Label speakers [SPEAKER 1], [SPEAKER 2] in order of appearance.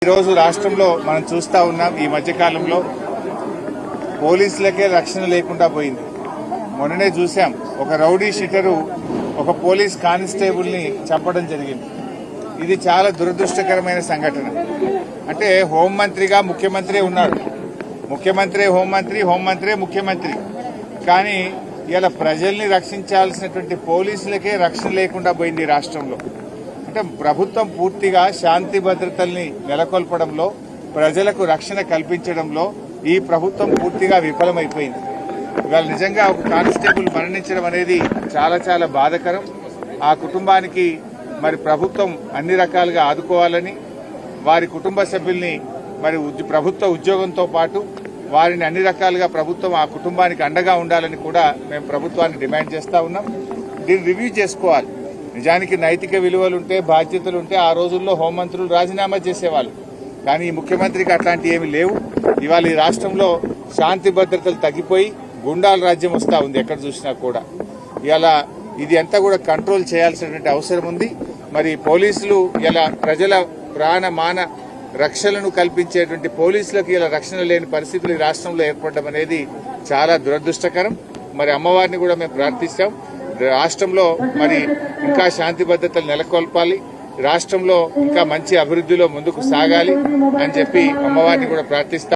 [SPEAKER 1] ఈరోజు రాష్ట్రంలో మనం చూస్తా ఉన్నాం. ఈ మధ్యకాలంలో పోలీసులకే రక్షణ లేకుండా పోయింది. మొన్ననే చూశాం, ఒక రౌడీ షీటరు ఒక పోలీస్ కానిస్టేబుల్ ని చంపడం జరిగింది. ఇది చాలా దురదృష్టకరమైన సంఘటన. అంటే హోంమంత్రిగా ముఖ్యమంత్రి ఉన్నాడు, ముఖ్యమంత్రి హోంమంత్రి, హోంమంత్రి ముఖ్యమంత్రి. కానీ ఇలా ప్రజల్ని రక్షించాల్సినటువంటి పోలీసులకే రక్షణ లేకుండా పోయింది రాష్ట్రంలో. అంటే ప్రభుత్వం పూర్తిగా శాంతి భద్రతల్ని నెలకొల్పడంలో, ప్రజలకు రక్షణ కల్పించడంలో ఈ ప్రభుత్వం పూర్తిగా విఫలమైపోయింది. ఇవాళ నిజంగా ఒక కానిస్టేబుల్ మరణించడం అనేది చాలా చాలా బాధాకరం. ఆ కుటుంబానికి మరి ప్రభుత్వం అన్ని రకాలుగా ఆదుకోవాలని, వారి కుటుంబ సభ్యుల్ని మరి ప్రభుత్వ ఉద్యోగంతో పాటు వారిని అన్ని రకాలుగా ప్రభుత్వం ఆ కుటుంబానికి అండగా ఉండాలని కూడా మేము ప్రభుత్వాన్ని డిమాండ్ చేస్తా ఉన్నాం. దీన్ని రివ్యూ చేసుకోవాలి. నిజానికి నైతిక విలువలుంటే, బాధ్యతలుంటే ఆ రోజుల్లో హోంమంత్రులు రాజీనామా చేసేవాళ్ళు. కానీ ఈ ముఖ్యమంత్రికి అట్లాంటి ఏమీ లేవు. ఇవాళ ఈ రాష్ట్రంలో శాంతి భద్రతలు తగ్గిపోయి గుండాల రాజ్యం వస్తూ ఉంది ఎక్కడ చూసినా కూడా. ఇవాళ ఇది అంతా కూడా కంట్రోల్ చేయాల్సినటువంటి అవసరం ఉంది. మరి పోలీసులు ఇలా ప్రజల ప్రాణ మాన రక్షణను కల్పించేటువంటి పోలీసులకు ఇలా రక్షణ లేని పరిస్థితులు ఈ రాష్ట్రంలో ఏర్పడడం అనేది చాలా దురదృష్టకరం. మరి అమ్మవారిని కూడా మేము ప్రార్థిస్తాం, రాష్ట్రంలో మరి ఇంకా శాంతి భద్రతలు నెలకొల్పాలి, రాష్ట్రంలో ఇంకా మంచి అభివృద్ధిలో ముందుకు సాగాలి అని చెప్పి అమ్మవారిని కూడా ప్రార్థిస్తాం.